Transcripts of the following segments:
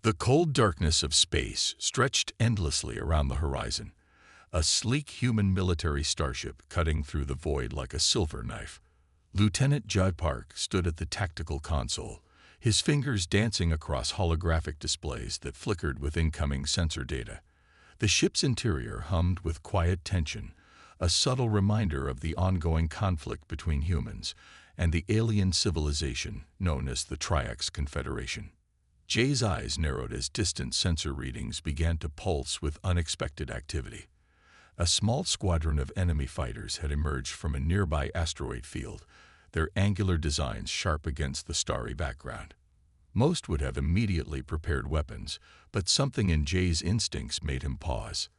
The cold darkness of space stretched endlessly around the horizon, a sleek human military starship cutting through the void like a silver knife. Lieutenant Judd Park stood at the tactical console, his fingers dancing across holographic displays that flickered with incoming sensor data. The ship's interior hummed with quiet tension, a subtle reminder of the ongoing conflict between humans and the alien civilization known as the Triax Confederation. Jay's eyes narrowed as distant sensor readings began to pulse with unexpected activity. A small squadron of enemy fighters had emerged from a nearby asteroid field, their angular designs sharp against the starry background. Most would have immediately prepared weapons, but something in Jay's instincts made him pause.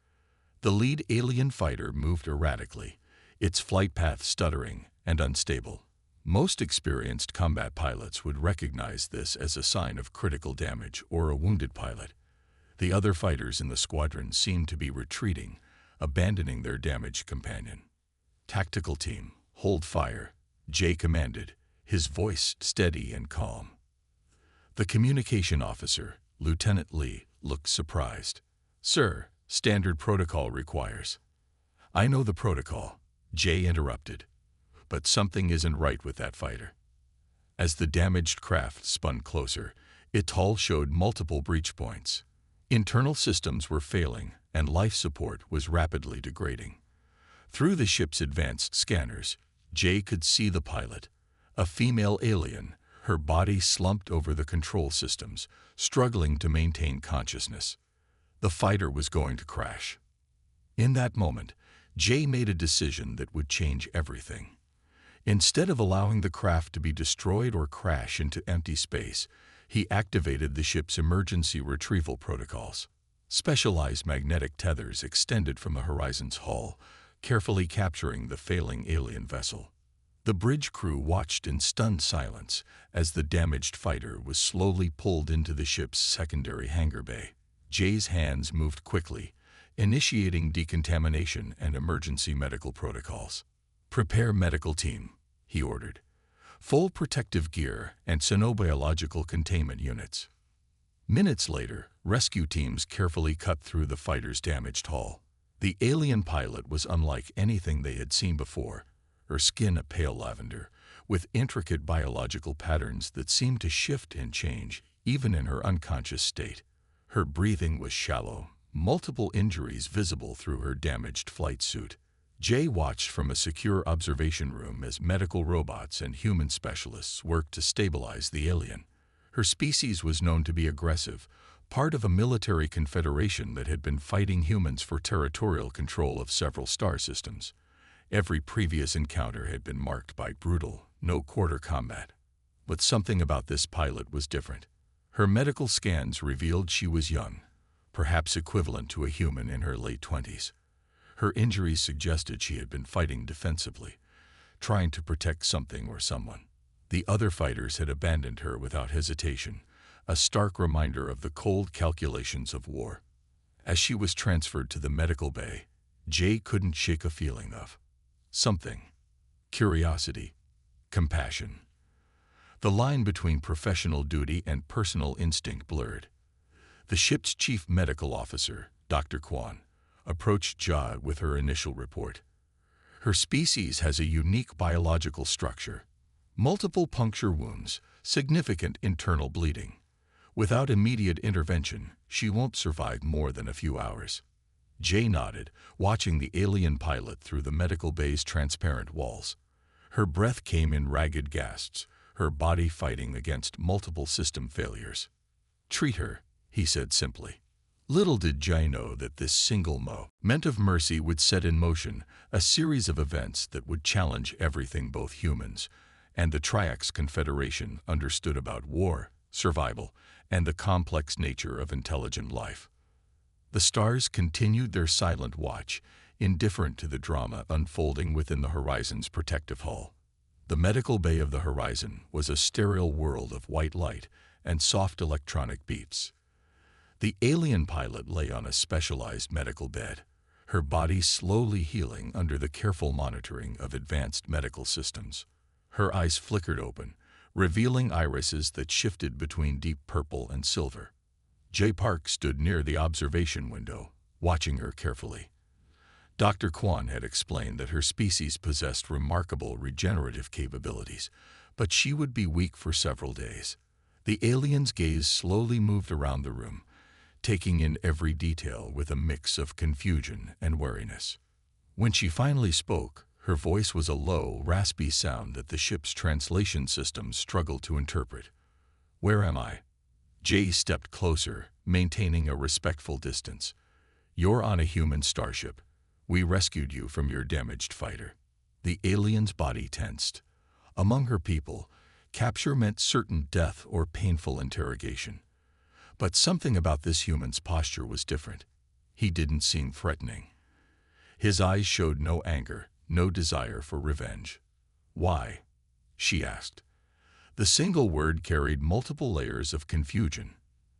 The lead alien fighter moved erratically, its flight path stuttering and unstable. Most experienced combat pilots would recognize this as a sign of critical damage or a wounded pilot. The other fighters in the squadron seemed to be retreating, abandoning their damaged companion. "Tactical team, hold fire," Jay commanded, his voice steady and calm. The communication officer, Lieutenant Lee, looked surprised. "Sir, standard protocol requires." "I know the protocol," Jay interrupted, "but something isn't right with that fighter." As the damaged craft spun closer, its hull showed multiple breach points. Internal systems were failing, and life support was rapidly degrading. Through the ship's advanced scanners, Jay could see the pilot, a female alien, her body slumped over the control systems, struggling to maintain consciousness. The fighter was going to crash. In that moment, Jay made a decision that would change everything. Instead of allowing the craft to be destroyed or crash into empty space, he activated the ship's emergency retrieval protocols. Specialized magnetic tethers extended from the horizon's hull, carefully capturing the failing alien vessel. The bridge crew watched in stunned silence as the damaged fighter was slowly pulled into the ship's secondary hangar bay. Jay's hands moved quickly, initiating decontamination and emergency medical protocols. "Prepare medical team," he ordered. "Full protective gear and xenobiological containment units." Minutes later, rescue teams carefully cut through the fighter's damaged hull. The alien pilot was unlike anything they had seen before, her skin a pale lavender, with intricate biological patterns that seemed to shift and change even in her unconscious state. Her breathing was shallow, multiple injuries visible through her damaged flight suit. Jay watched from a secure observation room as medical robots and human specialists worked to stabilize the alien. Her species was known to be aggressive, part of a military confederation that had been fighting humans for territorial control of several star systems. Every previous encounter had been marked by brutal, no-quarter combat. But something about this pilot was different. Her medical scans revealed she was young, perhaps equivalent to a human in her late 20s. Her injuries suggested she had been fighting defensively, trying to protect something or someone. The other fighters had abandoned her without hesitation, a stark reminder of the cold calculations of war. As she was transferred to the medical bay, Jay couldn't shake a feeling of something. Curiosity, compassion. The line between professional duty and personal instinct blurred. The ship's chief medical officer, Dr. Kwan, approached Ja with her initial report. "Her species has a unique biological structure. Multiple puncture wounds, significant internal bleeding. Without immediate intervention, she won't survive more than a few hours." Jay nodded, watching the alien pilot through the medical bay's transparent walls. Her breath came in ragged gasps, her body fighting against multiple system failures. "Treat her," he said simply. Little did Jay know that this single moment of mercy would set in motion a series of events that would challenge everything both humans and the Triax Confederation understood about war, survival, and the complex nature of intelligent life. The stars continued their silent watch, indifferent to the drama unfolding within the horizon's protective hull. The medical bay of the horizon was a sterile world of white light and soft electronic beeps. The alien pilot lay on a specialized medical bed, her body slowly healing under the careful monitoring of advanced medical systems. Her eyes flickered open, revealing irises that shifted between deep purple and silver. Jay Park stood near the observation window, watching her carefully. Dr. Kwan had explained that her species possessed remarkable regenerative capabilities, but she would be weak for several days. The alien's gaze slowly moved around the room, taking in every detail with a mix of confusion and wariness. When she finally spoke, her voice was a low, raspy sound that the ship's translation system struggled to interpret. "Where am I?" Jay stepped closer, maintaining a respectful distance. "You're on a human starship. We rescued you from your damaged fighter." The alien's body tensed. Among her people, capture meant certain death or painful interrogation. But something about this human's posture was different. He didn't seem threatening. His eyes showed no anger, no desire for revenge. "Why?" she asked. The single word carried multiple layers of confusion.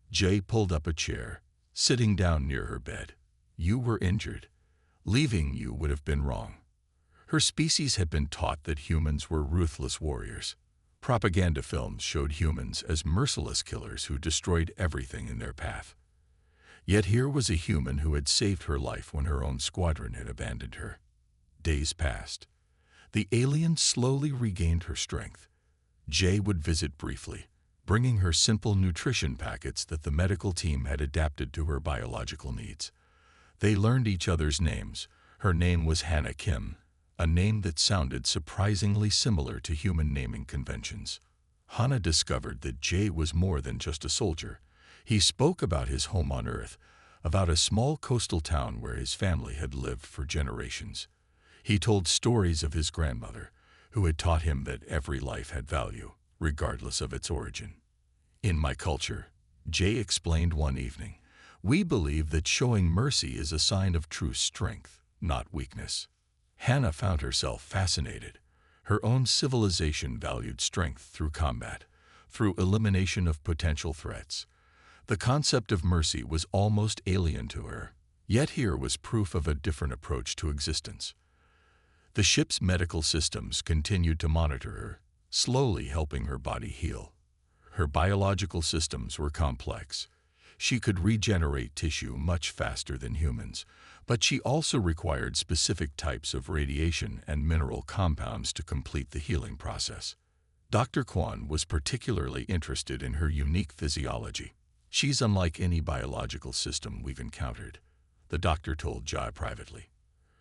Jay pulled up a chair, sitting down near her bed. "You were injured. Leaving you would have been wrong." Her species had been taught that humans were ruthless warriors. Propaganda films showed humans as merciless killers who destroyed everything in their path. Yet here was a human who had saved her life when her own squadron had abandoned her. Days passed. The alien slowly regained her strength. Jay would visit briefly, bringing her simple nutrition packets that the medical team had adapted to her biological needs. They learned each other's names. Her name was Hannah Kim, a name that sounded surprisingly similar to human naming conventions. Hannah discovered that Jay was more than just a soldier. He spoke about his home on Earth, about a small coastal town where his family had lived for generations. He told stories of his grandmother, who had taught him that every life had value, regardless of its origin. "In my culture," Jay explained one evening, "we believe that showing mercy is a sign of true strength, not weakness." Hannah found herself fascinated. Her own civilization valued strength through combat, through elimination of potential threats. The concept of mercy was almost alien to her. Yet here was proof of a different approach to existence. The ship's medical systems continued to monitor her, slowly helping her body heal. Her biological systems were complex. She could regenerate tissue much faster than humans, but she also required specific types of radiation and mineral compounds to complete the healing process. Dr. Kwan was particularly interested in her unique physiology. "She's unlike any biological system we've encountered," the doctor told Jai privately.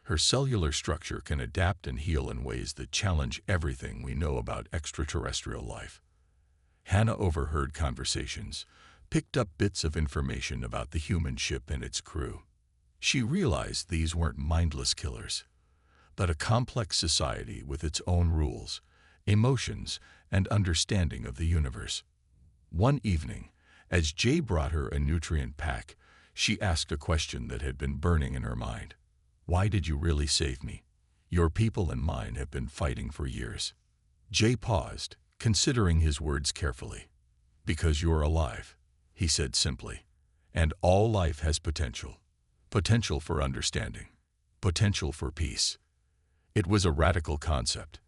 "Her cellular structure can adapt and heal in ways that challenge everything we know about extraterrestrial life." Hannah overheard conversations, picked up bits of information about the human ship and its crew. She realized these weren't mindless killers, but a complex society with its own rules, emotions, and understanding of the universe. One evening, as Jay brought her a nutrient pack, she asked a question that had been burning in her mind. "Why did you really save me? Your people and mine have been fighting for years." Jay paused, considering his words carefully. "Because you're alive," he said simply. "And all life has potential. Potential for understanding. Potential for peace." It was a radical concept.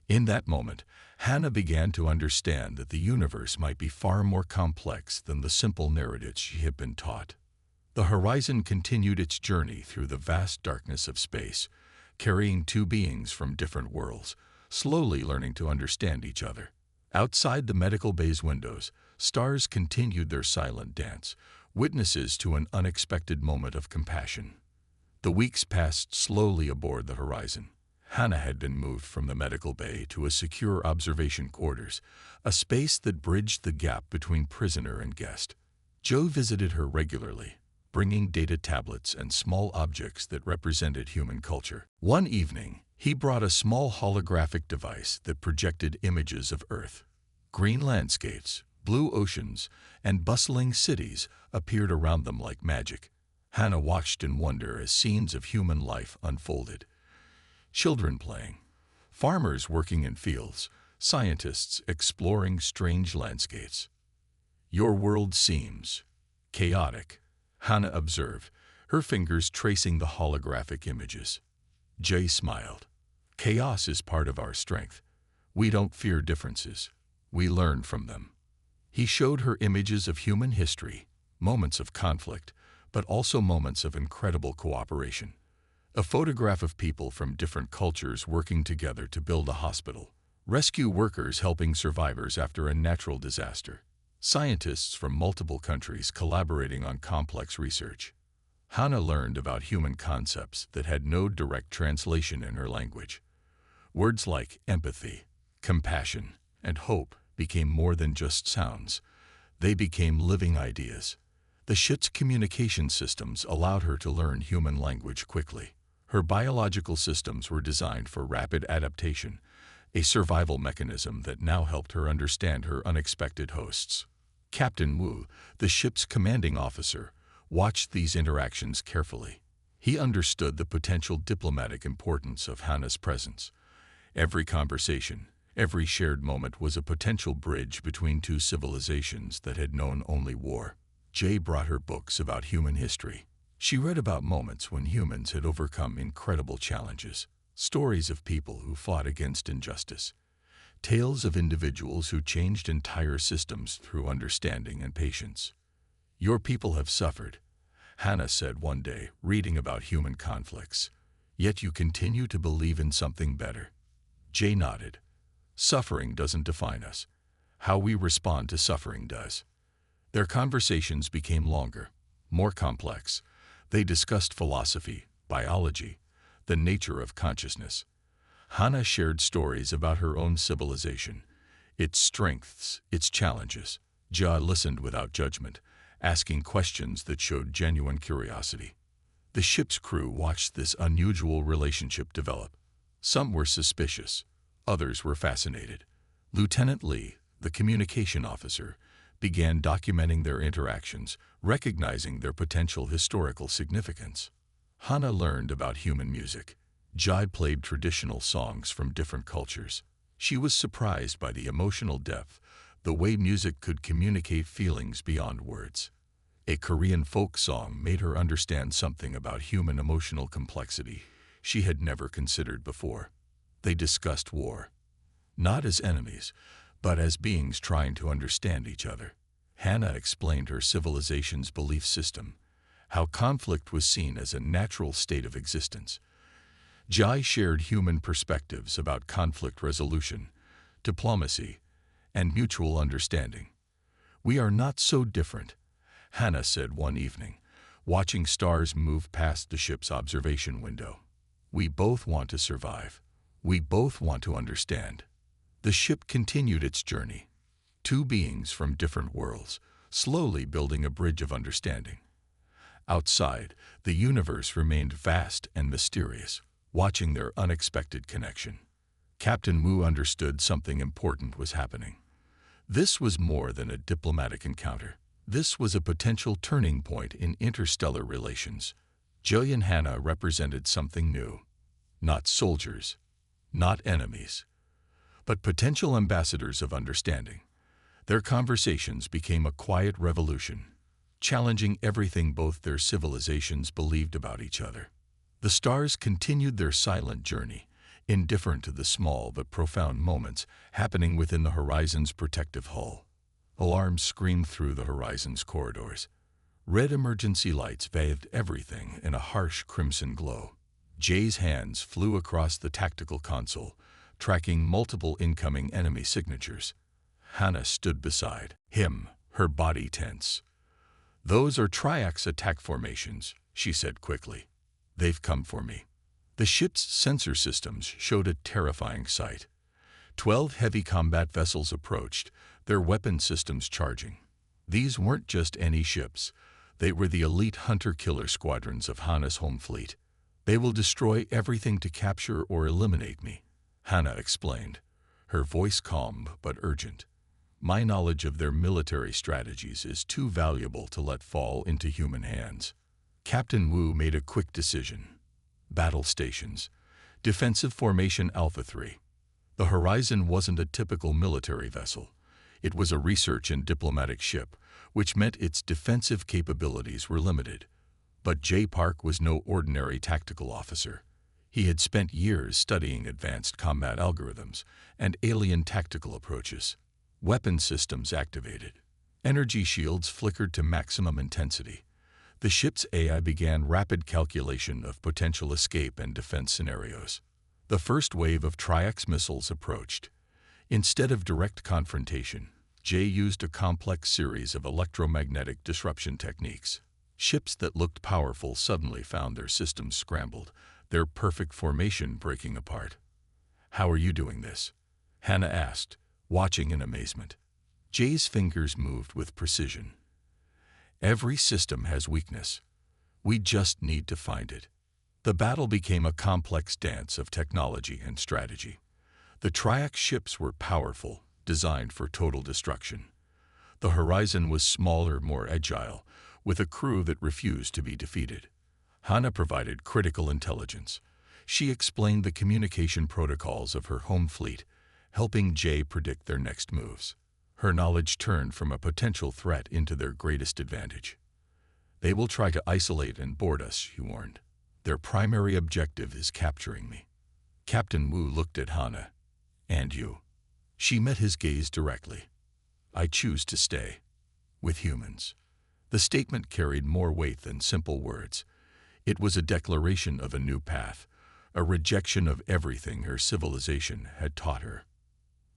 In that moment, Hannah began to understand that the universe might be far more complex than the simple narratives she had been taught. The Horizon continued its journey through the vast darkness of space, carrying two beings from different worlds, slowly learning to understand each other. Outside the medical bay's windows, stars continued their silent dance, witnesses to an unexpected moment of compassion. The weeks passed slowly aboard the Horizon. Hannah had been moved from the medical bay to a secure observation quarters, a space that bridged the gap between prisoner and guest. Joe visited her regularly, bringing data tablets and small objects that represented human culture. One evening, he brought a small holographic device that projected images of Earth. Green landscapes, blue oceans, and bustling cities appeared around them like magic. Hannah watched in wonder as scenes of human life unfolded. Children playing, farmers working in fields, scientists exploring strange landscapes. "Your world seems chaotic," Hannah observed, her fingers tracing the holographic images. Jay smiled. "Chaos is part of our strength. We don't fear differences. We learn from them." He showed her images of human history, moments of conflict, but also moments of incredible cooperation. A photograph of people from different cultures working together to build a hospital. Rescue workers helping survivors after a natural disaster. Scientists from multiple countries collaborating on complex research. Hannah learned about human concepts that had no direct translation in her language. Words like empathy, compassion, and hope became more than just sounds. They became living ideas. The ship's communication systems allowed her to learn human language quickly. Her biological systems were designed for rapid adaptation, a survival mechanism that now helped her understand her unexpected hosts. Captain Wu, the ship's commanding officer, watched these interactions carefully. He understood the potential diplomatic importance of Hannah's presence. Every conversation, every shared moment was a potential bridge between two civilizations that had known only war. Jay brought her books about human history. She read about moments when humans had overcome incredible challenges, stories of people who fought against injustice, tales of individuals who changed entire systems through understanding and patience. "Your people have suffered," Hannah said one day, reading about human conflicts. "Yet you continue to believe in something better." Jay nodded. "Suffering doesn't define us. How we respond to suffering does." Their conversations became longer, more complex. They discussed philosophy, biology, the nature of consciousness. Hannah shared stories about her own civilization, its strengths, its challenges. Ja listened without judgment, asking questions that showed genuine curiosity. The ship's crew watched this unusual relationship develop. Some were suspicious, others were fascinated. Lieutenant Lee, the communication officer, began documenting their interactions, recognizing their potential historical significance. Hannah learned about human music. Jai played traditional songs from different cultures. She was surprised by the emotional depth, the way music could communicate feelings beyond words. A Korean folk song made her understand something about human emotional complexity she had never considered before. They discussed war, not as enemies, but as beings trying to understand each other. Hannah explained her civilization's belief system, how conflict was seen as a natural state of existence. Jai shared human perspectives about conflict resolution, diplomacy, and mutual understanding. "We are not so different," Hannah said one evening, watching stars move past the ship's observation window. "We both want to survive. We both want to understand." The ship continued its journey, two beings from different worlds, slowly building a bridge of understanding. Outside, the universe remained vast and mysterious, watching their unexpected connection. Captain Wu understood something important was happening. This was more than a diplomatic encounter. This was a potential turning point in interstellar relations. Joy and Hannah represented something new. Not soldiers, not enemies, but potential ambassadors of understanding. Their conversations became a quiet revolution, challenging everything both their civilizations believed about each other. The stars continued their silent journey, indifferent to the small but profound moments happening within the horizon's protective hull. Alarms screamed through the horizon's corridors. Red emergency lights bathed everything in a harsh crimson glow. Jay's hands flew across the tactical console, tracking multiple incoming enemy signatures. Hannah stood beside him, her body tense. "Those are triax attack formations," she said quickly. "They've come for me." The ship's sensor systems showed a terrifying sight. 12 heavy combat vessels approached, their weapon systems charging. These weren't just any ships. They were the elite hunter-killer squadrons of Hannah's home fleet. "They will destroy everything to capture or eliminate me," Hannah explained, her voice calm but urgent. "My knowledge of their military strategies is too valuable to let fall into human hands." Captain Wu made a quick decision. Battle stations. Defensive Formation Alpha 3. The Horizon wasn't a typical military vessel. It was a research and diplomatic ship, which meant its defensive capabilities were limited. But Jay Park was no ordinary tactical officer. He had spent years studying advanced combat algorithms and alien tactical approaches. Weapon systems activated. Energy shields flickered to maximum intensity. The ship's AI began rapid calculation of potential escape and defense scenarios. The first wave of Triax missiles approached. Instead of direct confrontation, Jay used a complex series of electromagnetic disruption techniques. Ships that looked powerful suddenly found their systems scrambled, their perfect formation breaking apart. "How are you doing this?" Hannah asked, watching in amazement. Jay's fingers moved with precision. "Every system has weakness. We just need to find it." The battle became a complex dance of technology and strategy. The Triax ships were powerful, designed for total destruction. The Horizon was smaller, more agile, with a crew that refused to be defeated. Hannah provided critical intelligence. She explained the communication protocols of her home fleet, helping Jay predict their next moves. Her knowledge turned from a potential threat into their greatest advantage. "They will try to isolate and board us," she warned. "Their primary objective is capturing me." Captain Wu looked at Hannah. "And you?" She met his gaze directly. "I choose to stay. With humans." The statement carried more weight than simple words. It was a declaration of a new path, a rejection of everything her civilization had taught her.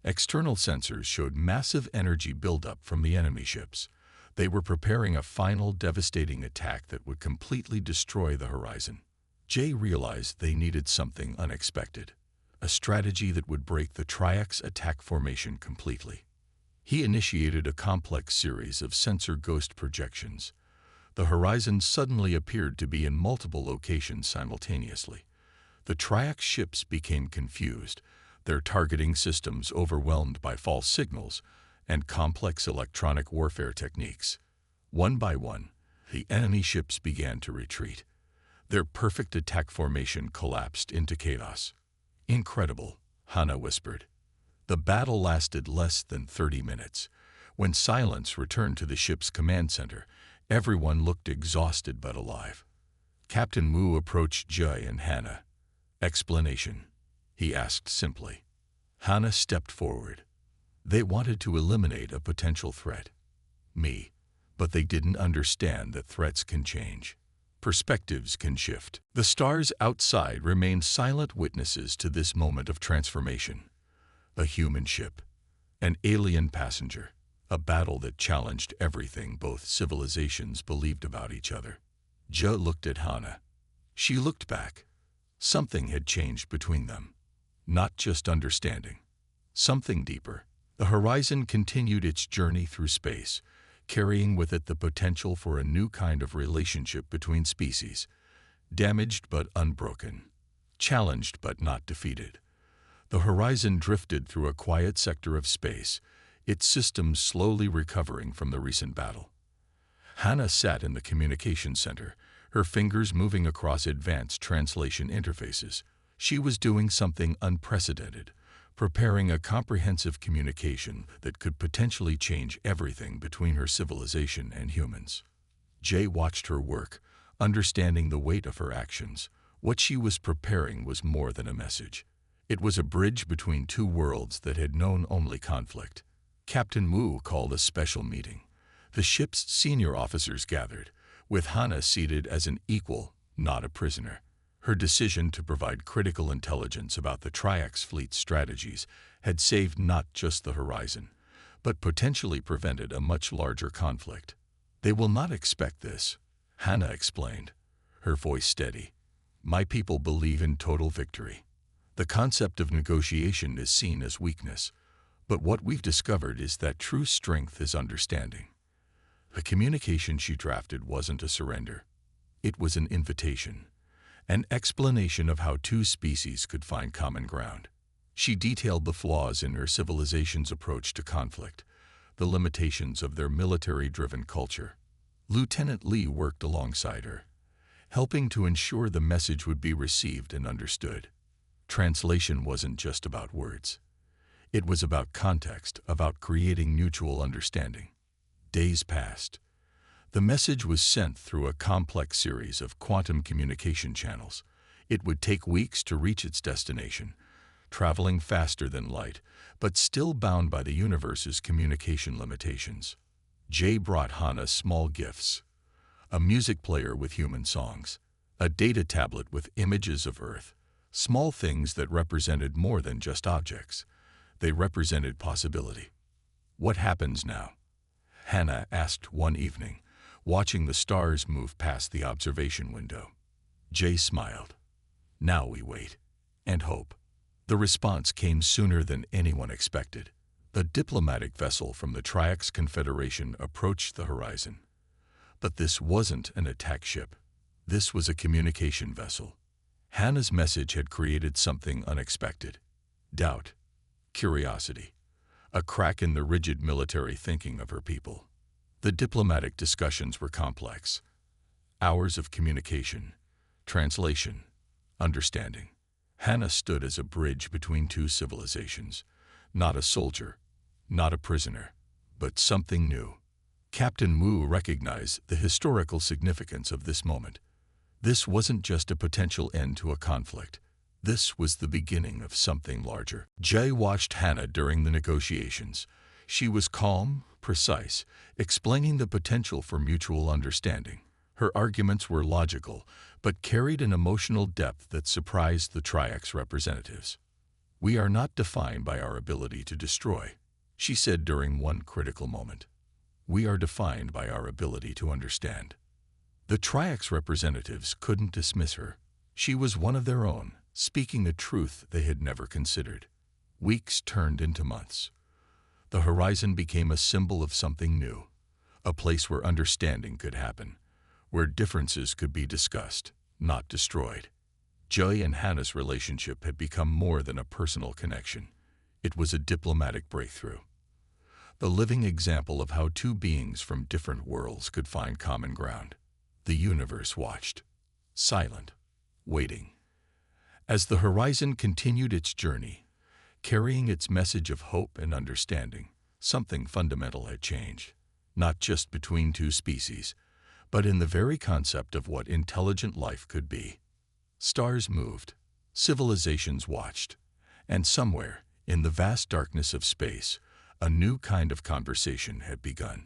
External sensors showed massive energy buildup from the enemy ships. They were preparing a final devastating attack that would completely destroy the Horizon. Jay realized they needed something unexpected, a strategy that would break the Triax attack formation completely. He initiated a complex series of sensor ghost projections. The Horizon suddenly appeared to be in multiple locations simultaneously. The Triax ships became confused, their targeting systems overwhelmed by false signals and complex electronic warfare techniques. One by one, the enemy ships began to retreat. Their perfect attack formation collapsed into chaos. "Incredible," Hannah whispered. The battle lasted less than 30 minutes. When silence returned to the ship's command center, everyone looked exhausted but alive. Captain Wu approached Jay and Hannah. "Explanation?" he asked simply. Hannah stepped forward. "They wanted to eliminate a potential threat. Me. But they didn't understand that threats can change. Perspectives can shift." The stars outside remained silent witnesses to this moment of transformation. A human ship, an alien passenger, a battle that challenged everything both civilizations believed about each other. Joe looked at Hannah. She looked back. Something had changed between them. Not just understanding. Something deeper. The Horizon continued its journey through space, carrying with it the potential for a new kind of relationship between species. Damaged but unbroken. Challenged but not defeated. The Horizon drifted through a quiet sector of space, its systems slowly recovering from the recent battle. Hannah sat in the communication center, her fingers moving across advanced translation interfaces. She was doing something unprecedented, preparing a comprehensive communication that could potentially change everything between her civilization and humans. Jay watched her work, understanding the weight of her actions. What she was preparing was more than a message. It was a bridge between two worlds that had known only conflict. Captain Wu called a special meeting. The ship's senior officers gathered, with Hannah seated as an equal, not a prisoner. Her decision to provide critical intelligence about the Triax fleet's strategies had saved not just the Horizon, but potentially prevented a much larger conflict. "They will not expect this," Hannah explained, her voice steady. "My people believe in total victory. The concept of negotiation is seen as weakness, but what we've discovered is that true strength is understanding." The communication she drafted wasn't a surrender. It was an invitation, an explanation of how two species could find common ground. She detailed the flaws in her civilization's approach to conflict, the limitations of their military-driven culture. Lieutenant Lee worked alongside her, helping to ensure the message would be received and understood. Translation wasn't just about words. It was about context, about creating mutual understanding. Days passed. The message was sent through a complex series of quantum communication channels. It would take weeks to reach its destination, traveling faster than light, but still bound by the universe's communication limitations. Jay brought Hannah small gifts, a music player with human songs, a data tablet with images of Earth, small things that represented more than just objects. They represented possibility. "What happens now?" Hannah asked one evening, watching the stars move past the observation window. Jay smiled. "Now we wait. And hope." The response came sooner than anyone expected. The diplomatic vessel from the Triax Confederation approached the horizon. But this wasn't an attack ship. This was a communication vessel. Hannah's message had created something unexpected. Doubt, curiosity, a crack in the rigid military thinking of her people. The diplomatic discussions were complex. Hours of communication, translation, understanding. Hannah stood as a bridge between two civilizations. Not a soldier, not a prisoner, but something new. Captain Wu recognized the historical significance of this moment. This wasn't just a potential end to a conflict. This was the beginning of something larger. Jay watched Hannah during the negotiations. She was calm, precise, explaining the potential for mutual understanding. Her arguments were logical, but carried an emotional depth that surprised the Triax representatives. "We are not defined by our ability to destroy," she said during one critical moment. "We are defined by our ability to understand." The Triax representatives couldn't dismiss her. She was one of their own, speaking a truth they had never considered. Weeks turned into months. The horizon became a symbol of something new, a place where understanding could happen, where differences could be discussed, not destroyed. Jay and Hannah's relationship had become more than a personal connection. It was a diplomatic breakthrough. The living example of how two beings from different worlds could find common ground. The universe watched, silent, waiting. As the horizon continued its journey, carrying its message of hope and understanding, something fundamental had changed, not just between two species, but in the very concept of what intelligent life could be. Stars moved, civilizations watched, and somewhere, in the vast darkness of space, a new kind of conversation had begun.